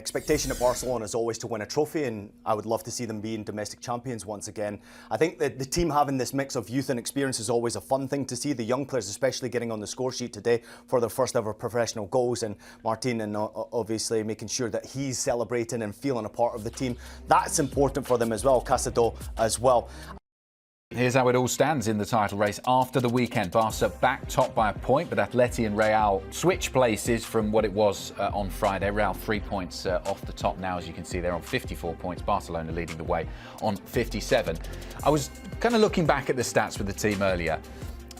expectation at Barcelona is always to win a trophy, and I would love to see them being domestic champions once again. I think that the team having this mix of youth and experience is always a fun thing to see. The young players especially getting on the score sheet today for their first ever professional goals, and Martin and obviously making sure that he's celebrating and feeling a part of the team. That's important for them as well, Casado as well. Here's how it all stands in the title race after the weekend. Barca back top by a point, but Atleti and Real switch places from what it was on Friday. Real 3 points off the top now, as you can see. They're on 54 points. Barcelona leading the way on 57. I was kind of looking back at the stats with the team earlier,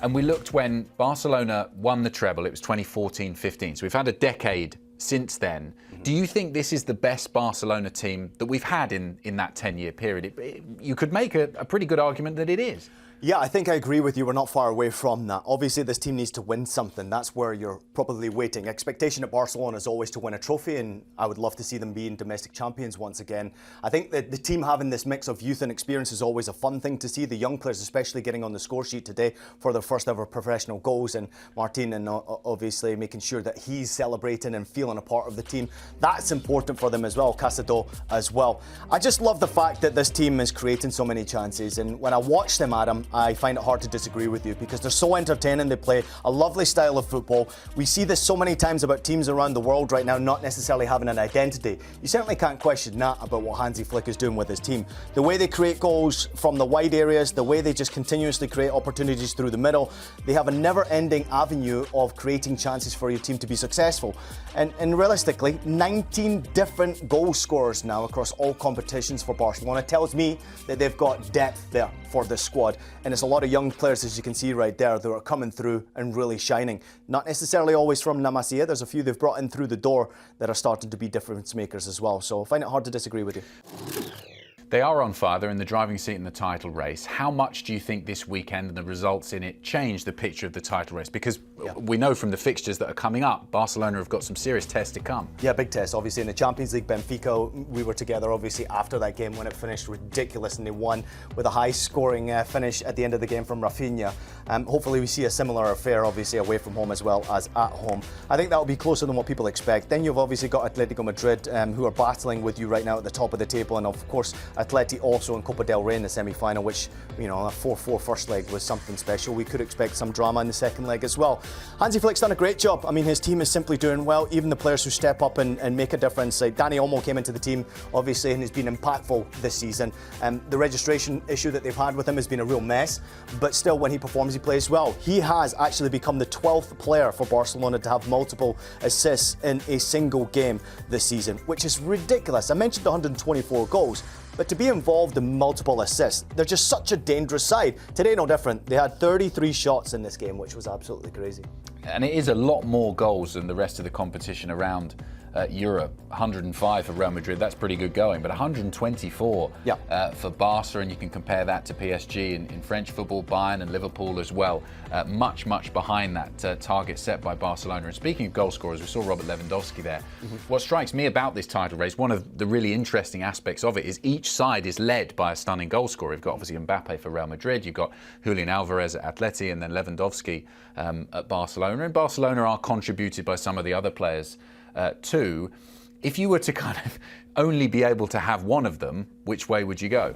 and we looked when Barcelona won the treble. It was 2014-15. So we've had a decade since then. Do you think this is the best Barcelona team that we've had in that 10-year period? You could make a pretty good argument that it is. Yeah, I think I agree with you. We're not far away from that. Obviously, this team needs to win something. That's where you're probably waiting. Expectation at Barcelona is always to win a trophy, and I would love to see them being domestic champions once again. I think that the team having this mix of youth and experience is always a fun thing to see. The young players especially getting on the score sheet today for their first ever professional goals, and Martin and obviously making sure that he's celebrating and feeling a part of the team. That's important for them as well, Casado as well. I just love the fact that this team is creating so many chances, and when I watch them, Adam, I find it hard to disagree with you because they're so entertaining. They play a lovely style of football. We see this so many times about teams around the world right now not necessarily having an identity. You certainly can't question that about what Hansi Flick is doing with his team. The way they create goals from the wide areas, the way they just continuously create opportunities through the middle. They have a never-ending avenue of creating chances for your team to be successful. And realistically, 19 different goal scorers now across all competitions for Barcelona tells me that they've got depth there for the squad. And it's a lot of young players, as you can see right there, that are coming through and really shining. Not necessarily always from La Masia. There's a few they've brought in through the door that are starting to be difference makers as well. So I find it hard to disagree with you. They are on fire. They're in the driving seat in the title race. How much do you think this weekend and the results in it change the picture of the title race? Because we know from the fixtures that are coming up, Barcelona have got some serious tests to come. Yeah, big tests. Obviously, in the Champions League, Benfica, we were together, obviously, after that game when it finished ridiculous and they won with a high-scoring finish at the end of the game from Rafinha. Hopefully, we see a similar affair, obviously, away from home as well as at home. I think that will be closer than what people expect. Then you've obviously got Atletico Madrid, who are battling with you right now at the top of the table, and of course, Atleti also in Copa del Rey in the semi-final, which, you know, a 4-4 first leg was something special. We could expect some drama in the second leg as well. Hansi Flick's done a great job. I mean, his team is simply doing well. Even the players who step up and make a difference. Like Dani Olmo came into the team, obviously, and has been impactful this season. The registration issue that they've had with him has been a real mess, but still, when he performs, he plays well. He has actually become the 12th player for Barcelona to have multiple assists in a single game this season, which is ridiculous. I mentioned 124 goals. But to be involved in multiple assists, they're just such a dangerous side. Today, no different. They had 33 shots in this game, which was absolutely crazy. And it is a lot more goals than the rest of the competition around Europe. 105 for Real Madrid, that's pretty good going, but 124 for Barca, and you can compare that to PSG in French football, Bayern and Liverpool as well. Much behind that target set by Barcelona. And speaking of goal scorers, we saw Robert Lewandowski there. What strikes me about this title race, one of the really interesting aspects of it, is each side is led by a stunning goal scorer. You've got obviously Mbappe for Real Madrid, you've got Julian Alvarez at Atleti, and then Lewandowski at Barcelona. And Barcelona are contributed by some of the other players too. If you were to kind of only be able to have one of them, which way would you go?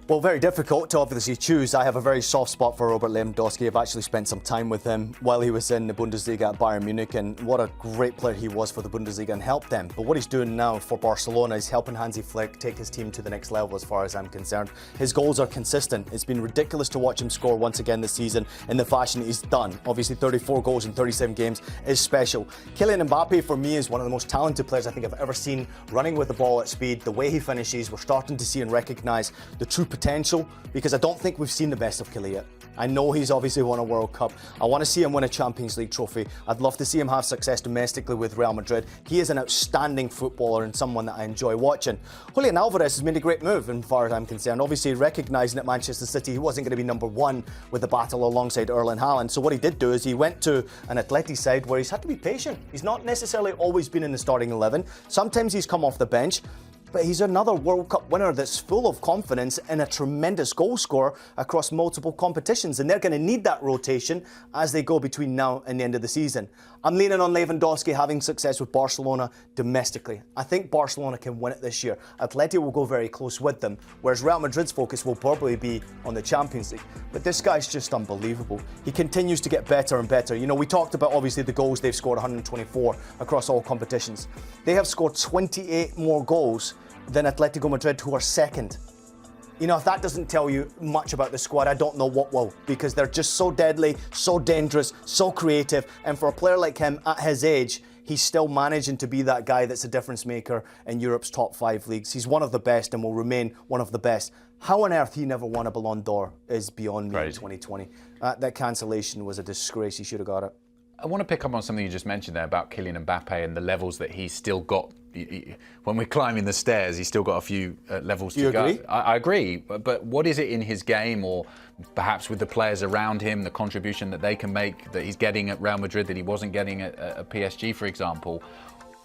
Well, very difficult to obviously choose. I have a very soft spot for Robert Lewandowski. I've actually spent some time with him while he was in the Bundesliga at Bayern Munich, and what a great player he was for the Bundesliga and helped them. But what he's doing now for Barcelona is helping Hansi Flick take his team to the next level as far as I'm concerned. His goals are consistent. It's been ridiculous to watch him score once again this season in the fashion he's done. Obviously, 34 goals in 37 games is special. Kylian Mbappe, for me, is one of the most talented players I think I've ever seen running with the ball at speed. The way he finishes, we're starting to see and recognise the true potential, because I don't think we've seen the best of Kylian yet. I know he's obviously won a World Cup. I want to see him win a Champions League trophy. I'd love to see him have success domestically with Real Madrid. He is an outstanding footballer and someone that I enjoy watching. Julian Alvarez has made a great move, as far as I'm concerned. Obviously, recognising at Manchester City he wasn't going to be number one with the battle alongside Erling Haaland. So what he did do is he went to an Atleti side where he's had to be patient. He's not necessarily always been in the starting 11. Sometimes he's come off the bench. but he's another World Cup winner that's full of confidence and a tremendous goal scorer across multiple competitions, and they're going to need that rotation as they go between now and the end of the season. I'm leaning on Lewandowski having success with Barcelona domestically. I think Barcelona can win it this year. Atleti will go very close with them, whereas Real Madrid's focus will probably be on the Champions League. But this guy's just unbelievable. He continues to get better and better. You know, we talked about obviously the goals they've scored, 124 across all competitions. They have scored 28 more goals than Atletico Madrid, who are second. You know, if that doesn't tell you much about the squad, I don't know what will, because they're just so deadly, so dangerous, so creative, and for a player like him at his age, he's still managing to be that guy that's a difference maker in Europe's top 5 leagues. He's one of the best and will remain one of the best. How on earth he never won a Ballon d'Or is beyond me in 2020. That cancellation was a disgrace. He should have got it. I want to pick up on something you just mentioned there about Kylian Mbappe and the levels that he's still got. When we're climbing the stairs, he's still got a few levels to go. Agree? I agree, but what is it in his game, or perhaps with the players around him, the contribution that they can make, that he's getting at Real Madrid that he wasn't getting at PSG, for example?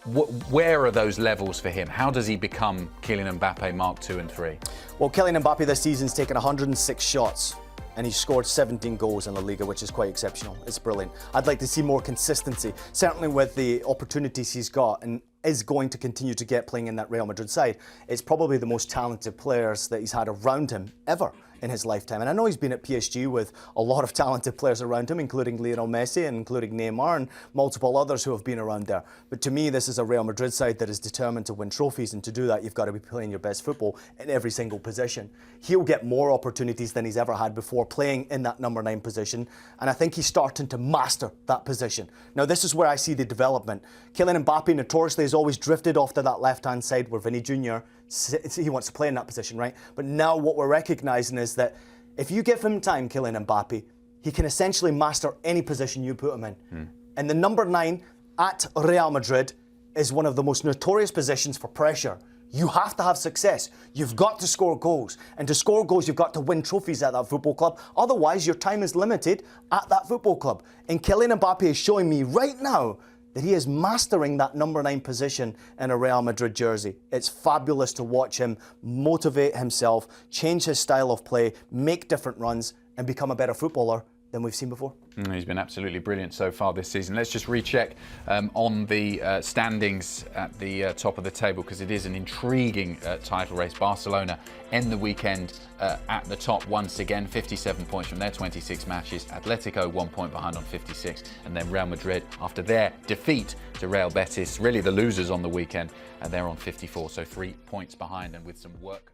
Where are those levels for him? How does he become Kylian Mbappe Mark 2 and 3? Well, Kylian Mbappe this season's taken 106 shots. And he's scored 17 goals in La Liga, which is quite exceptional. It's brilliant. I'd like to see more consistency, certainly with the opportunities he's got and is going to continue to get playing in that Real Madrid side. It's probably the most talented players that he's had around him ever in his lifetime. And I know he's been at PSG with a lot of talented players around him, including Lionel Messi and including Neymar and multiple others who have been around there. But to me, this is a Real Madrid side that is determined to win trophies, and to do that, you've got to be playing your best football in every single position. He'll get more opportunities than he's ever had before playing in that number 9 position, and I think he's starting to master that position. Now, this is where I see the development. Kylian Mbappe notoriously has always drifted off to that left-hand side where Vinny Jr., he wants to play in that position, right? But now what we're recognising is that if you give him time, Kylian Mbappe, he can essentially master any position you put him in. And the number 9 at Real Madrid is one of the most notorious positions for pressure. You have to have success. You've got to score goals. And to score goals, you've got to win trophies at that football club. Otherwise, your time is limited at that football club. And Kylian Mbappe is showing me right now that he is mastering that number 9 position in a Real Madrid jersey. It's fabulous to watch him motivate himself, change his style of play, make different runs, and become a better footballer than we've seen before. He's been absolutely brilliant so far this season. Let's just recheck on the standings at the top of the table, because it is an intriguing title race. Barcelona end the weekend at the top once again, 57 points from their 26 matches. Atletico 1 point behind on 56, and then Real Madrid, after their defeat to Real Betis, really the losers on the weekend, they're on 54, so 3 points behind and with some work